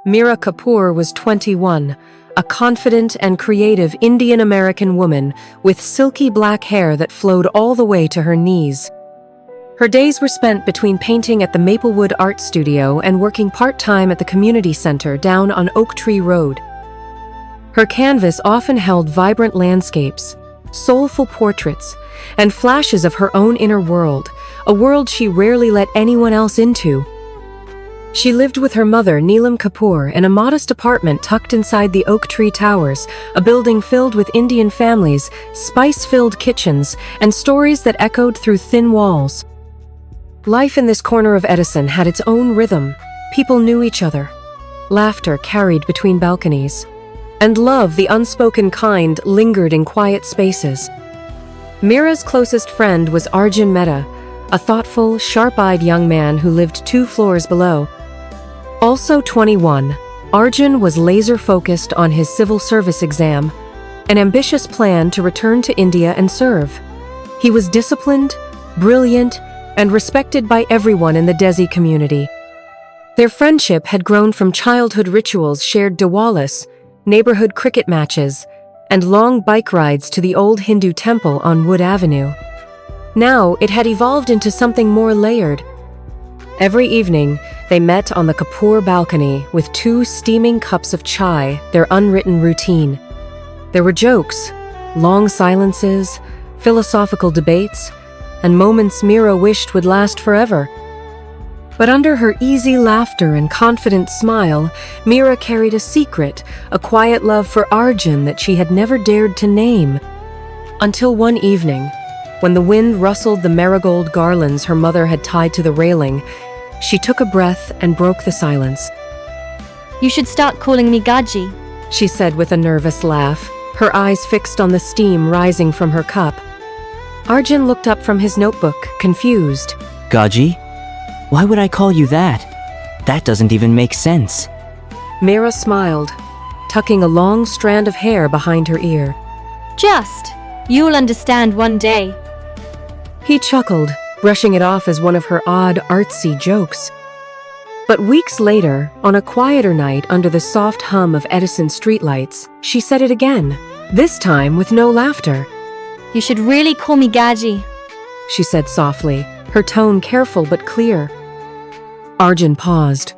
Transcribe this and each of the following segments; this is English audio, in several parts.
Meera Kapoor was 21, a confident and creative Indian-American woman with silky black hair that flowed all the way to her knees. Her days were spent between painting at the Maplewood Art Studio and working part-time at the community center down on Oak Tree Road. Her canvas often held vibrant landscapes, soulful portraits, and flashes of her own inner world, a world she rarely let anyone else into. She lived with her mother, Neelam Kapoor, in a modest apartment tucked inside the Oak Tree Towers, a building filled with Indian families, spice-filled kitchens, and stories that echoed through thin walls. Life in this corner of Edison had its own rhythm. People knew each other. Laughter carried between balconies. And love, the unspoken kind, lingered in quiet spaces. Meera's closest friend was Arjun Mehta, a thoughtful, sharp-eyed young man who lived 2 floors below. Also 21, Arjun was laser-focused on his civil service exam, an ambitious plan to return to India and serve. He was disciplined, brilliant, and respected by everyone in the Desi community. Their friendship had grown from childhood rituals shared Diwalis, neighborhood cricket matches, and long bike rides to the old Hindu temple on Wood Avenue. Now it had evolved into something more layered. Every evening, they met on the Kapoor balcony with 2 steaming cups of chai, their unwritten routine. There were jokes, long silences, philosophical debates, and moments Meera wished would last forever. But under her easy laughter and confident smile, Meera carried a secret, a quiet love for Arjun that she had never dared to name. Until one evening, when the wind rustled the marigold garlands her mother had tied to the railing, she took a breath and broke the silence. "You should start calling me Gaji," she said with a nervous laugh, her eyes fixed on the steam rising from her cup. Arjun looked up from his notebook, confused. Gaji? Why would I call you that? That doesn't even make sense. Meera smiled, tucking a long strand of hair behind her ear. You'll understand one day." He chuckled, brushing it off as one of her odd, artsy jokes. But weeks later, on a quieter night under the soft hum of Edison streetlights, she said it again, this time with no laughter. "You should really call me Gaji," she said softly, her tone careful but clear. Arjun paused.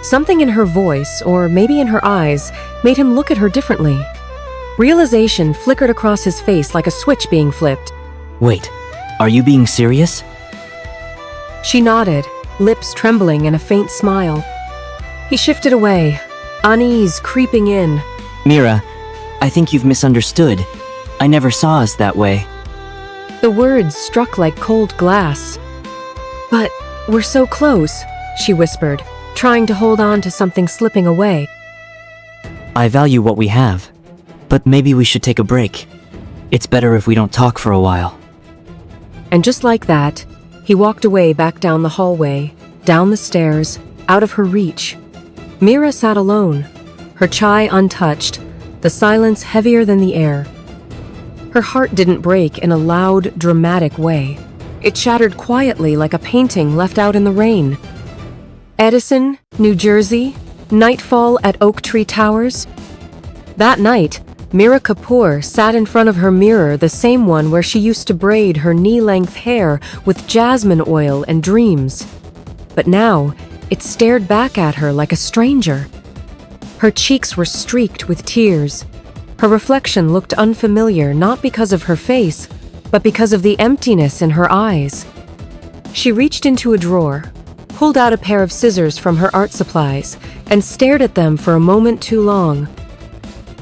Something in her voice, or maybe in her eyes, made him look at her differently. Realization flickered across his face like a switch being flipped. Wait, are you being serious? She nodded, lips trembling in a faint smile. He shifted away, unease creeping in. Meera, I think you've misunderstood. I never saw us that way. The words struck like cold glass. "But we're so close," she whispered, trying to hold on to something slipping away. I value what we have, but maybe we should take a break. It's better if we don't talk for a while. And just like that, he walked away back down the hallway, down the stairs, out of her reach. Meera sat alone, her chai untouched, the silence heavier than the air. Her heart didn't break in a loud, dramatic way. It shattered quietly like a painting left out in the rain. Edison, New Jersey, nightfall at Oak Tree Towers. That night, Meera Kapoor sat in front of her mirror, the same one where she used to braid her knee-length hair with jasmine oil and dreams. But now, it stared back at her like a stranger. Her cheeks were streaked with tears. Her reflection looked unfamiliar not because of her face, but because of the emptiness in her eyes. She reached into a drawer, pulled out a pair of scissors from her art supplies, and stared at them for a moment too long.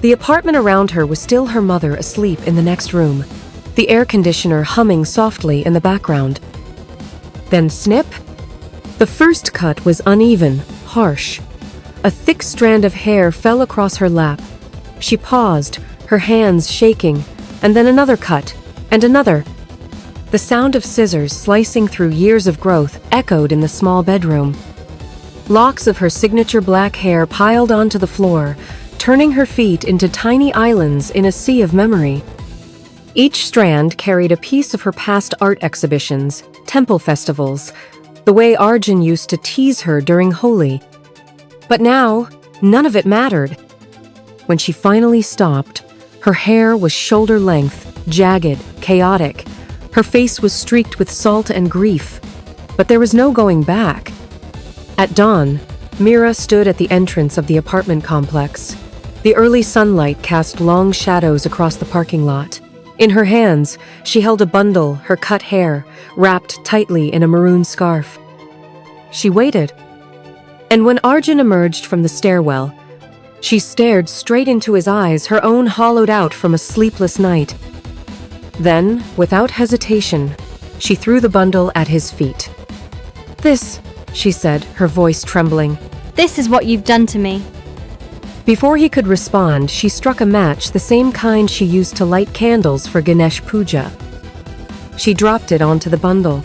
The apartment around her was still her mother asleep in the next room, the air conditioner humming softly in the background. Then snip! The first cut was uneven, harsh. A thick strand of hair fell across her lap. She paused, her hands shaking, and then another cut, and another. The sound of scissors slicing through years of growth echoed in the small bedroom. Locks of her signature black hair piled onto the floor, turning her feet into tiny islands in a sea of memory. Each strand carried a piece of her past art exhibitions, temple festivals, the way Arjun used to tease her during Holi. But now, none of it mattered. When she finally stopped, her hair was shoulder length, jagged, chaotic. Her face was streaked with salt and grief. But there was no going back. At dawn, Mira stood at the entrance of the apartment complex. The early sunlight cast long shadows across the parking lot. In her hands, she held a bundle, her cut hair, wrapped tightly in a maroon scarf. She waited. And when Arjun emerged from the stairwell, she stared straight into his eyes, her own hollowed out from a sleepless night. Then, without hesitation, she threw the bundle at his feet. "This," she said, her voice trembling. This is what you've done to me. Before he could respond, she struck a match, the same kind she used to light candles for Ganesh Puja. She dropped it onto the bundle.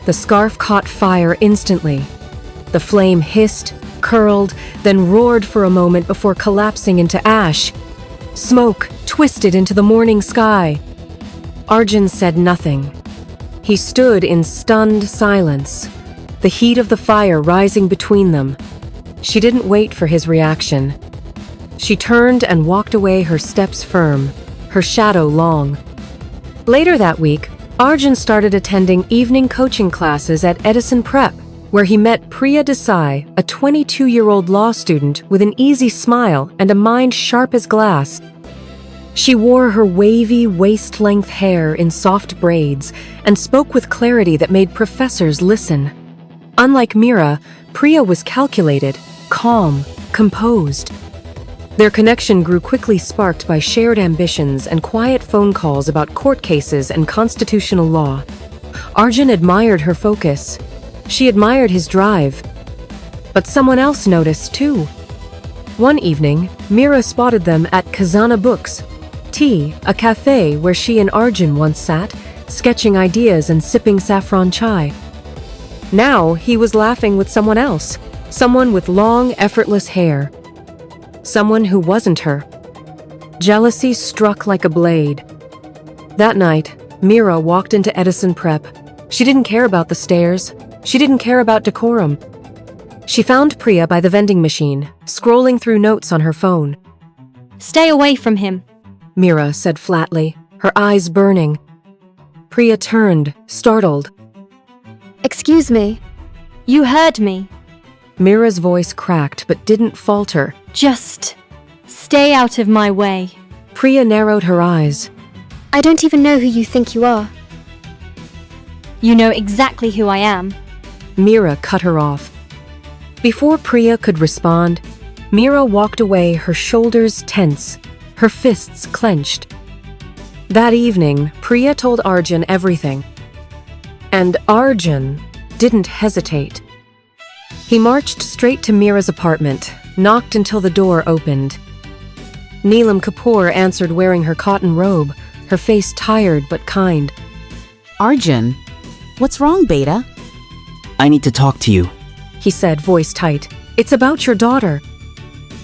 The scarf caught fire instantly. The flame hissed, curled, then roared for a moment before collapsing into ash. Smoke twisted into the morning sky. Arjun said nothing. He stood in stunned silence, the heat of the fire rising between them. She didn't wait for his reaction. She turned and walked away, her steps firm, her shadow long. Later that week, Arjun started attending evening coaching classes at Edison Prep, where he met Priya Desai, a 22-year-old law student with an easy smile and a mind sharp as glass. She wore her wavy, waist-length hair in soft braids and spoke with clarity that made professors listen. Unlike Mira, Priya was calculated, calm, composed. Their connection grew quickly, sparked by shared ambitions and quiet phone calls about court cases and constitutional law. Arjun admired her focus. She admired his drive. But someone else noticed, too. One evening, Mira spotted them at Khazana Books, Tea, a cafe where she and Arjun once sat, sketching ideas and sipping saffron chai. Now he was laughing with someone else, someone with long, effortless hair. Someone who wasn't her. Jealousy struck like a blade. That night, Mira walked into Edison Prep. She didn't care about the stairs. She didn't care about decorum. She found Priya by the vending machine, scrolling through notes on her phone. Stay away from him. Mira said flatly, her eyes burning. Priya turned, startled. Excuse me. You heard me. Mira's voice cracked but didn't falter. Just stay out of my way. Priya narrowed her eyes. I don't even know who you think you are. You know exactly who I am. Mira cut her off. Before Priya could respond, Mira walked away, her shoulders tense, her fists clenched. That evening, Priya told Arjun everything. And Arjun didn't hesitate. He marched straight to Mira's apartment, knocked until the door opened. Neelam Kapoor answered wearing her cotton robe, her face tired but kind. Arjun, what's wrong, Beta? I need to talk to you. He said, voice tight. It's about your daughter.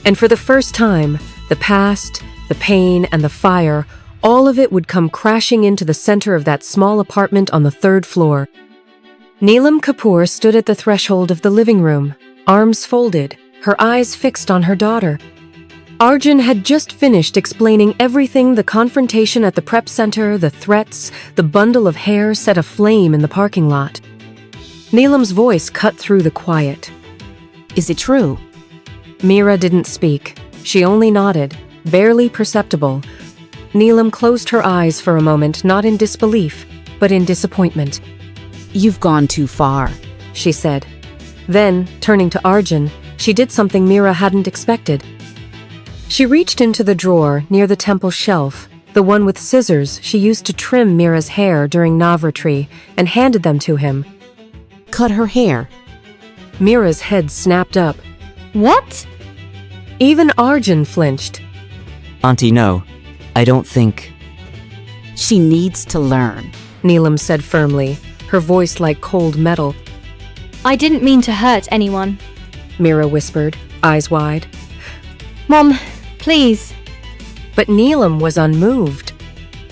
And for the first time, the past, the pain, and the fire, all of it would come crashing into the center of that small apartment on the 3rd floor. Neelam Kapoor stood at the threshold of the living room, arms folded, her eyes fixed on her daughter. Arjun had just finished explaining everything: the confrontation at the prep center, the threats, the bundle of hair set aflame in the parking lot. Neelam's voice cut through the quiet. Is it true? Mira didn't speak. She only nodded, barely perceptible. Neelam closed her eyes for a moment, not in disbelief, but in disappointment. You've gone too far, she said. Then, turning to Arjun, she did something Mira hadn't expected. She reached into the drawer near the temple shelf, the one with scissors she used to trim Mira's hair during Navratri, and handed them to him. Cut her hair. Mira's head snapped up. What? Even Arjun flinched. Auntie, no. I don't think... She needs to learn, Neelam said firmly, her voice like cold metal. I didn't mean to hurt anyone. Mira whispered, eyes wide. Mom, please. But Neelam was unmoved.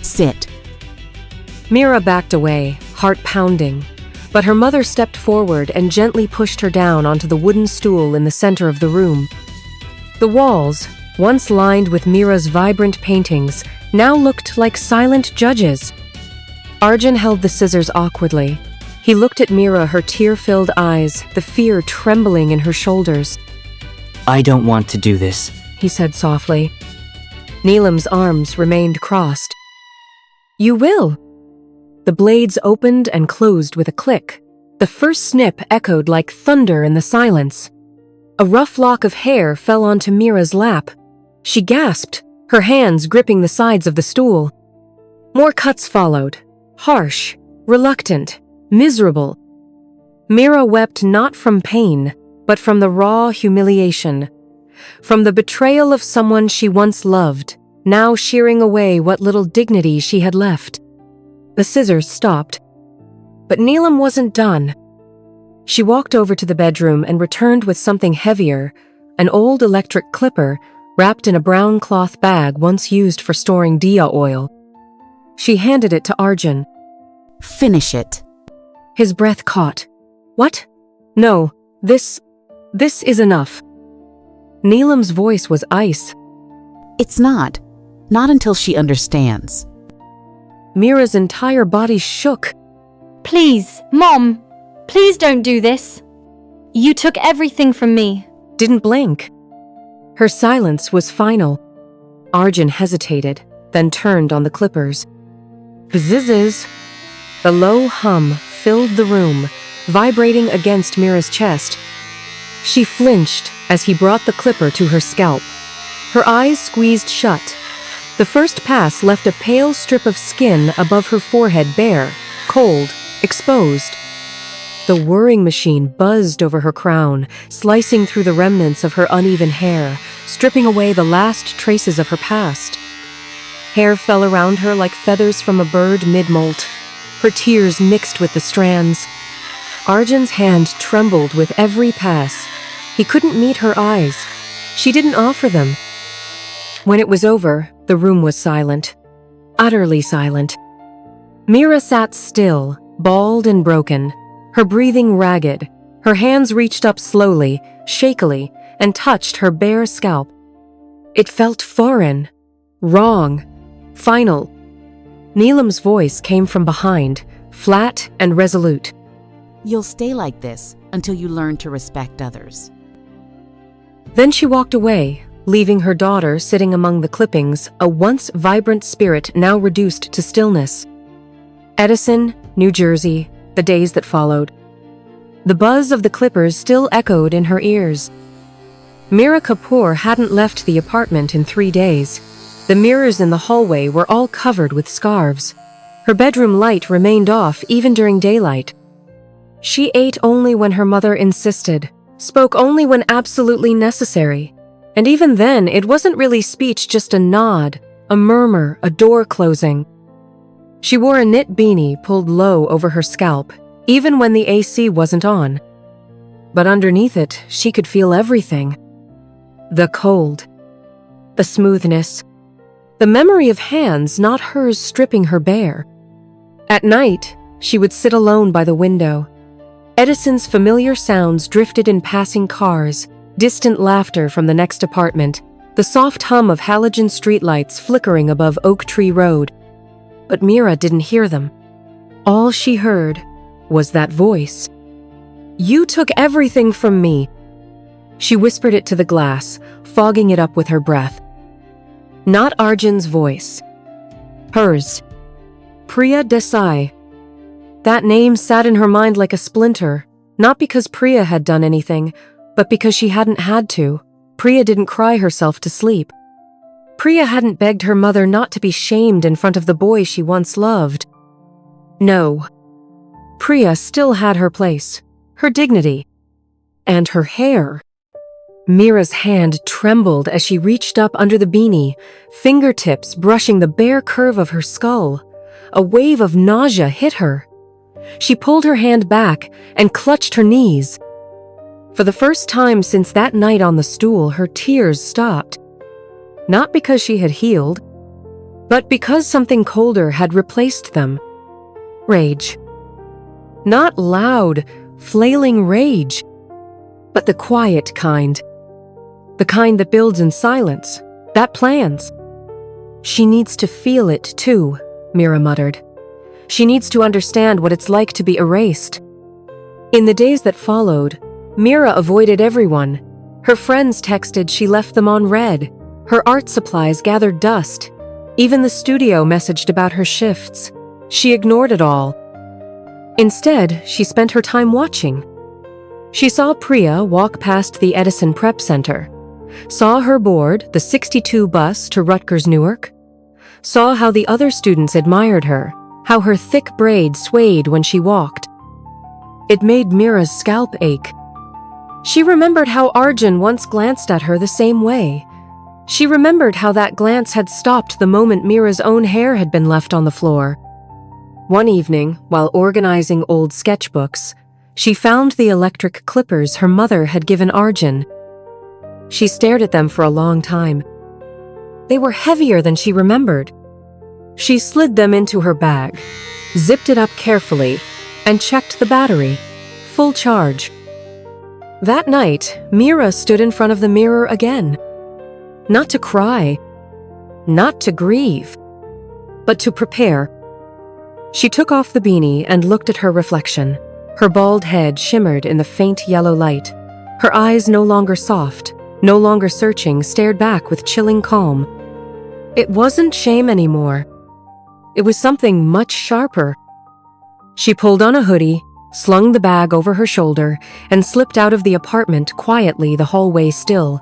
Sit. Mira backed away, heart pounding. But her mother stepped forward and gently pushed her down onto the wooden stool in the center of the room. The walls, once lined with Mira's vibrant paintings, now looked like silent judges. Arjun held the scissors awkwardly. He looked at Mira, her tear-filled eyes, the fear trembling in her shoulders. I don't want to do this, He said softly. Neelam's arms remained crossed. You will. The blades opened and closed with a click. The first snip echoed like thunder in the silence. A rough lock of hair fell onto Mira's lap. She gasped, her hands gripping the sides of the stool. More cuts followed, harsh, reluctant, miserable. Mira wept not from pain, but from the raw humiliation, from the betrayal of someone she once loved, now shearing away what little dignity she had left. The scissors stopped. But Neelam wasn't done. She walked over to the bedroom and returned with something heavier, an old electric clipper wrapped in a brown cloth bag once used for storing dia oil. She handed it to Arjun. Finish it. His breath caught. What? No, this is enough. Neelam's voice was ice. It's not. Not until she understands. Mira's entire body shook. Please, Mom, please don't do this. You took everything from me. Didn't blink. Her silence was final. Arjun hesitated, then turned on the clippers. Bzzz. The low hum filled the room, vibrating against Mira's chest. She flinched as he brought the clipper to her scalp. Her eyes squeezed shut. The first pass left a pale strip of skin above her forehead bare, cold, exposed. The whirring machine buzzed over her crown, slicing through the remnants of her uneven hair, stripping away the last traces of her past. Hair fell around her like feathers from a bird mid-molt. Her tears mixed with the strands. Arjun's hand trembled with every pass. He couldn't meet her eyes. She didn't offer them. When it was over, the room was silent. Utterly silent. Mira sat still, bald and broken, her breathing ragged. Her hands reached up slowly, shakily, and touched her bare scalp. It felt foreign, wrong, final. Neelam's voice came from behind, flat and resolute. You'll stay like this until you learn to respect others. Then she walked away, leaving her daughter sitting among the clippings, a once vibrant spirit now reduced to stillness. Edison, New Jersey, the days that followed. The buzz of the clippers still echoed in her ears. Mira Kapoor hadn't left the apartment in 3 days. The mirrors in the hallway were all covered with scarves. Her bedroom light remained off even during daylight. She ate only when her mother insisted, spoke only when absolutely necessary. And even then, it wasn't really speech, just a nod, a murmur, a door closing. She wore a knit beanie pulled low over her scalp, even when the AC wasn't on. But underneath it, she could feel everything. The cold, the smoothness, the memory of hands not hers stripping her bare. At night, she would sit alone by the window. Edison's familiar sounds drifted in passing cars, distant laughter from the next apartment, the soft hum of halogen streetlights flickering above Oak Tree Road. But Mira didn't hear them. All she heard was that voice. You took everything from me. She whispered it to the glass, fogging it up with her breath. Not Arjun's voice. Hers. Priya Desai. That name sat in her mind like a splinter, not because Priya had done anything, but because she hadn't had to. Priya didn't cry herself to sleep. Priya hadn't begged her mother not to be shamed in front of the boy she once loved. No. Priya still had her place, her dignity, and her hair. Mira's hand trembled as she reached up under the beanie, fingertips brushing the bare curve of her skull. A wave of nausea hit her. She pulled her hand back and clutched her knees. For the first time since that night on the stool, her tears stopped. Not because she had healed, but because something colder had replaced them. Rage. Not loud, flailing rage, but the quiet kind. The kind that builds in silence, that plans. She needs to feel it too, Mira muttered. She needs to understand what it's like to be erased. In the days that followed, Mira avoided everyone. Her friends texted she left them on red. Her art supplies gathered dust. Even the studio messaged about her shifts. She ignored it all. Instead, she spent her time watching. She saw Priya walk past the Edison Prep Center, saw her board the 62 bus to Rutgers Newark, saw how the other students admired her, how her thick braid swayed when she walked. It made Mira's scalp ache. She remembered how Arjun once glanced at her the same way. She remembered how that glance had stopped the moment Mira's own hair had been left on the floor. One evening, while organizing old sketchbooks, she found the electric clippers her mother had given Arjun. She stared at them for a long time. They were heavier than she remembered. She slid them into her bag, zipped it up carefully, and checked the battery. Full charge. That night, Mira stood in front of the mirror again. Not to cry, not to grieve, but to prepare. She took off the beanie and looked at her reflection. Her bald head shimmered in the faint yellow light. Her eyes, no longer soft, no longer searching, stared back with chilling calm. It wasn't shame anymore. It was something much sharper. She pulled on a hoodie, slung the bag over her shoulder, and slipped out of the apartment quietly, the hallway still,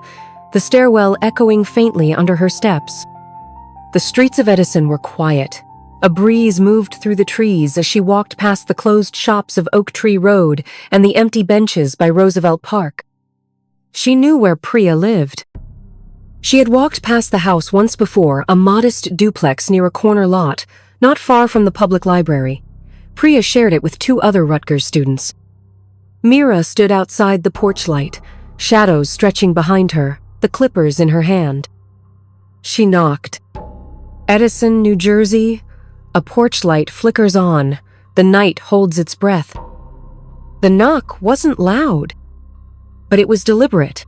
the stairwell echoing faintly under her steps. The streets of Edison were quiet. A breeze moved through the trees as she walked past the closed shops of Oak Tree Road and the empty benches by Roosevelt Park. She knew where Priya lived. She had walked past the house once before, a modest duplex near a corner lot, not far from the public library. Priya shared it with 2 other Rutgers students. Mira stood outside the porch light, shadows stretching behind her, the clippers in her hand. She knocked. Edison, New Jersey. A porch light flickers on. The night holds its breath. The knock wasn't loud, but it was deliberate.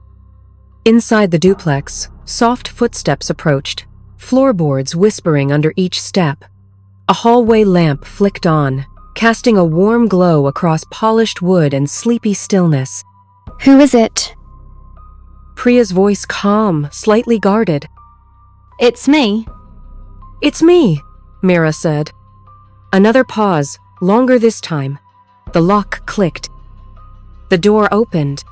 Inside the duplex, soft footsteps approached, floorboards whispering under each step. A hallway lamp flicked on, casting a warm glow across polished wood and sleepy stillness. Who is it? Priya's voice calm, slightly guarded. It's me. It's me, Mira said. Another pause, longer this time. The lock clicked. The door opened.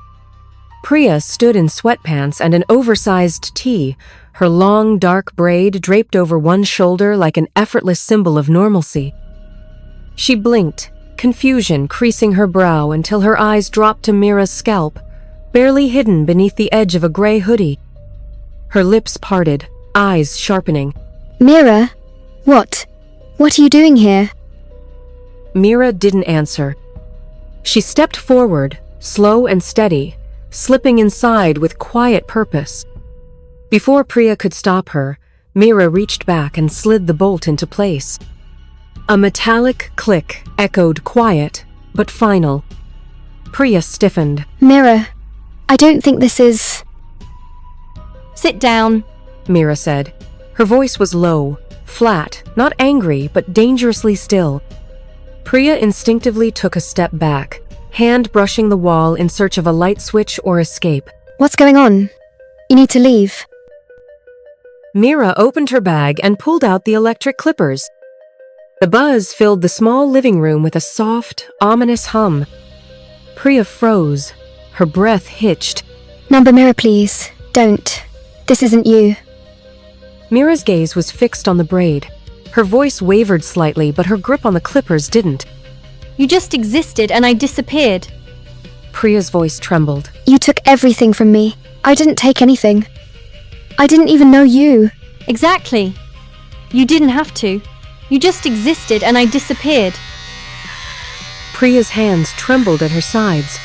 Priya stood in sweatpants and an oversized tee, her long, dark braid draped over one shoulder like an effortless symbol of normalcy. She blinked, confusion creasing her brow until her eyes dropped to Mira's scalp, barely hidden beneath the edge of a gray hoodie. Her lips parted, eyes sharpening. Mira? What? What are you doing here? Mira didn't answer. She stepped forward, slow and steady, slipping inside with quiet purpose. Before Priya could stop her, Mira reached back and slid the bolt into place. A metallic click echoed quiet, but final. Priya stiffened. Mira, I don't think this is... Sit down, Mira said. Her voice was low, flat, not angry, but dangerously still. Priya instinctively took a step back, hand brushing the wall in search of a light switch or escape. What's going on? You need to leave. Mira opened her bag and pulled out the electric clippers. The buzz filled the small living room with a soft, ominous hum. Priya froze. Her breath hitched. Number Mira, please. Don't. This isn't you. Mira's gaze was fixed on the braid. Her voice wavered slightly, but her grip on the clippers didn't. You just existed and I disappeared. Priya's voice trembled. You took everything from me. I didn't take anything. I didn't even know you. Exactly. You didn't have to. You just existed and I disappeared. Priya's hands trembled at her sides,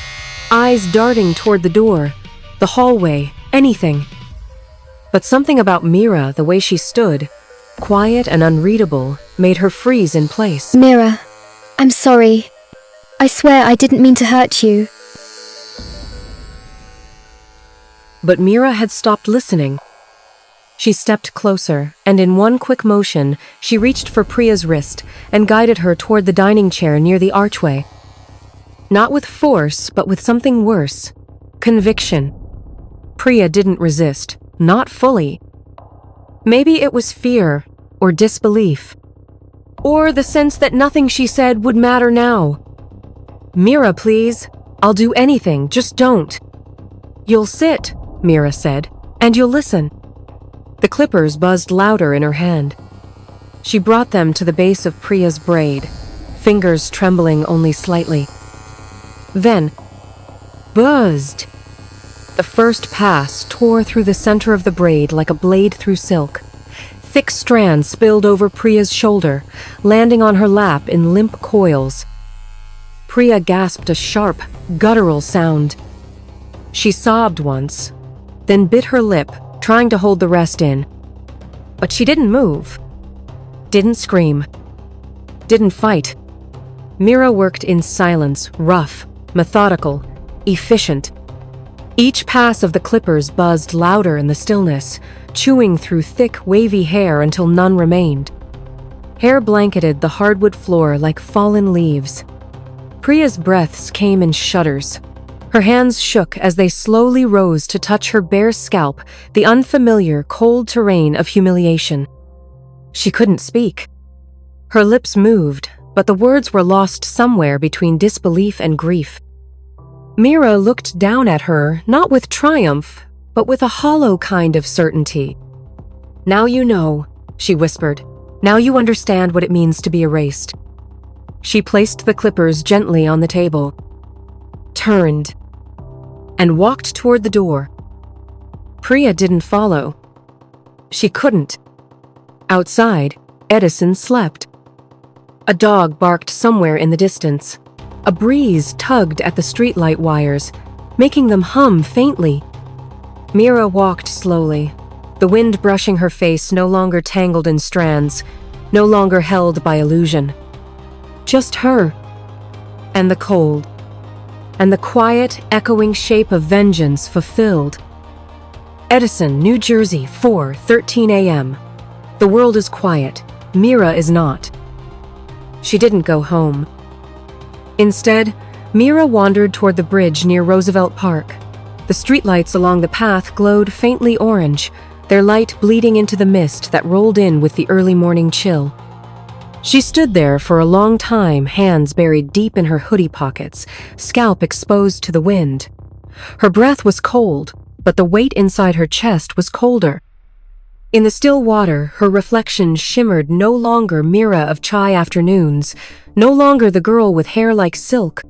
eyes darting toward the door, the hallway, anything. But something about Mira, the way she stood, quiet and unreadable, made her freeze in place. Mira, I'm sorry. I swear I didn't mean to hurt you. But Mira had stopped listening. She stepped closer, and in one quick motion, she reached for Priya's wrist and guided her toward the dining chair near the archway. Not with force, but with something worse. Conviction. Priya didn't resist, not fully. Maybe it was fear, or disbelief. Or the sense that nothing she said would matter now. "Mira, please. I'll do anything, just don't." "You'll sit," Mira said, "and you'll listen." The clippers buzzed louder in her hand. She brought them to the base of Priya's braid, fingers trembling only slightly. Then, buzzed. The first pass tore through the center of the braid like a blade through silk. Thick strands spilled over Priya's shoulder, landing on her lap in limp coils. Priya gasped a sharp, guttural sound. She sobbed once, then bit her lip, trying to hold the rest in. But she didn't move. Didn't scream. Didn't fight. Mira worked in silence, rough, methodical, efficient. Each pass of the clippers buzzed louder in the stillness, chewing through thick, wavy hair until none remained. Hair blanketed the hardwood floor like fallen leaves. Priya's breaths came in shudders. Her hands shook as they slowly rose to touch her bare scalp, the unfamiliar, cold terrain of humiliation. She couldn't speak. Her lips moved, but the words were lost somewhere between disbelief and grief. Mira looked down at her, not with triumph, but with a hollow kind of certainty. "Now you know," she whispered. "Now you understand what it means to be erased." She placed the clippers gently on the table, turned, and walked toward the door. Priya didn't follow. She couldn't. Outside, Edison slept. A dog barked somewhere in the distance. A breeze tugged at the streetlight wires, making them hum faintly. Mira walked slowly, the wind brushing her face no longer tangled in strands, no longer held by illusion. Just her, and the cold, and the quiet, echoing shape of vengeance fulfilled. Edison, New Jersey, 4:13 a.m. The world is quiet. Mira is not. She didn't go home. Instead, Mira wandered toward the bridge near Roosevelt Park. The streetlights along the path glowed faintly orange, their light bleeding into the mist that rolled in with the early morning chill. She stood there for a long time, hands buried deep in her hoodie pockets, scalp exposed to the wind. Her breath was cold, but the weight inside her chest was colder. In the still water, her reflection shimmered, no longer Mira of chai afternoons, no longer the girl with hair like silk.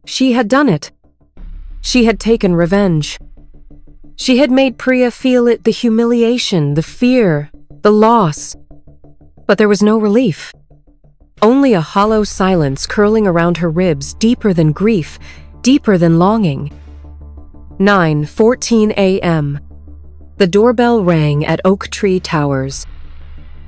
She had done it. She had taken revenge. She had made Priya feel it, the humiliation, the fear, the loss. But there was no relief. Only a hollow silence curling around her ribs, deeper than grief, deeper than longing. 9:14 a.m. The doorbell rang at Oak Tree Towers.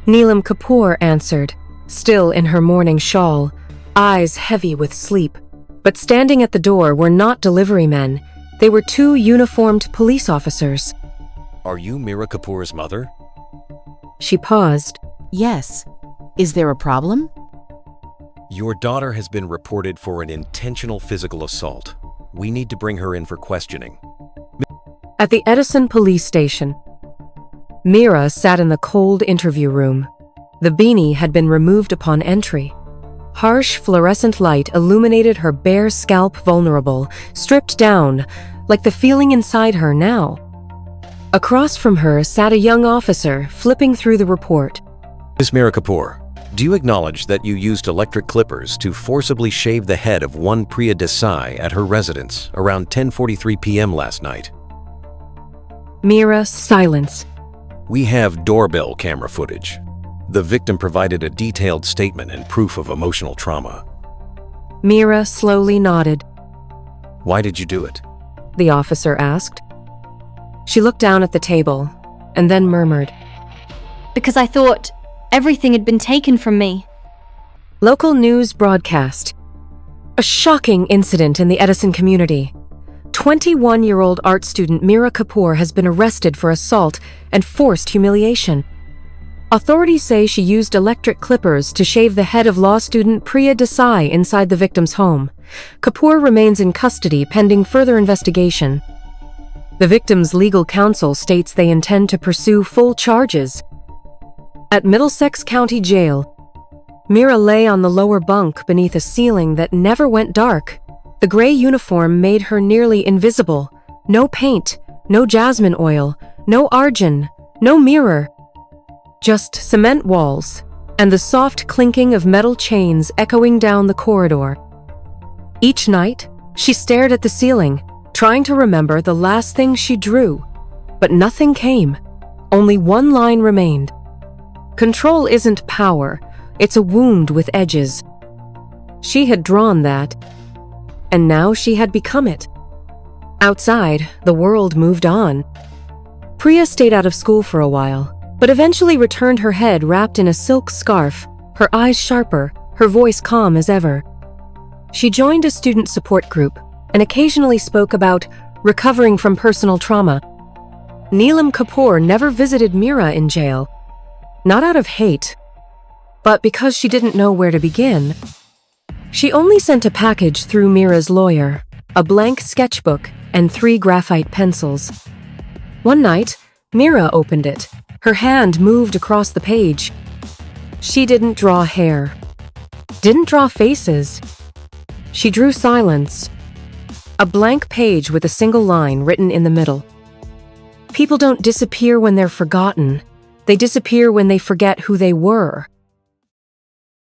Neelam Kapoor answered, still in her morning shawl, eyes heavy with sleep. But standing at the door were not delivery men. They were two uniformed police officers. "Are you Mira Kapoor's mother?" She paused. Yes. Is there a problem? "Your daughter has been reported for an intentional physical assault. We need to bring her in for questioning." At the Edison police station, Mira sat in the cold interview room. The beanie had been removed upon entry. Harsh fluorescent light illuminated her bare scalp, vulnerable, stripped down, like the feeling inside her now. Across from her sat a young officer, flipping through the report. "Miss Mira Kapoor, do you acknowledge that you used electric clippers to forcibly shave the head of one Priya Desai at her residence around 10:43 p.m. last night?" Mira, silence. "We have doorbell camera footage. The victim provided a detailed statement and proof of emotional trauma." Mira slowly nodded. "Why did you do it?" The officer asked. She looked down at the table, and then murmured. Because I thought everything had been taken from me. Local news broadcast. A shocking incident in the Edison community. 21-year-old art student Mira Kapoor has been arrested for assault and forced humiliation. Authorities say she used electric clippers to shave the head of law student Priya Desai inside the victim's home. Kapoor remains in custody pending further investigation. The victim's legal counsel states they intend to pursue full charges. At Middlesex County Jail, Mira lay on the lower bunk beneath a ceiling that never went dark. The gray uniform made her nearly invisible. No paint, no jasmine oil, no argin, no mirror. Just cement walls, and the soft clinking of metal chains echoing down the corridor. Each night, she stared at the ceiling, trying to remember the last thing she drew. But nothing came. Only one line remained. Control isn't power, it's a wound with edges. She had drawn that, and now she had become it. Outside, the world moved on. Priya stayed out of school for a while, but eventually returned, her head wrapped in a silk scarf, her eyes sharper, her voice calm as ever. She joined a student support group and occasionally spoke about recovering from personal trauma. Neelam Kapoor never visited Mira in jail, not out of hate, but because she didn't know where to begin. She only sent a package through Mira's lawyer, a blank sketchbook and 3 graphite pencils. One night, Mira opened it. Her hand moved across the page. She didn't draw hair, didn't draw faces. She drew silence. A blank page with a single line written in the middle. People don't disappear when they're forgotten. They disappear when they forget who they were.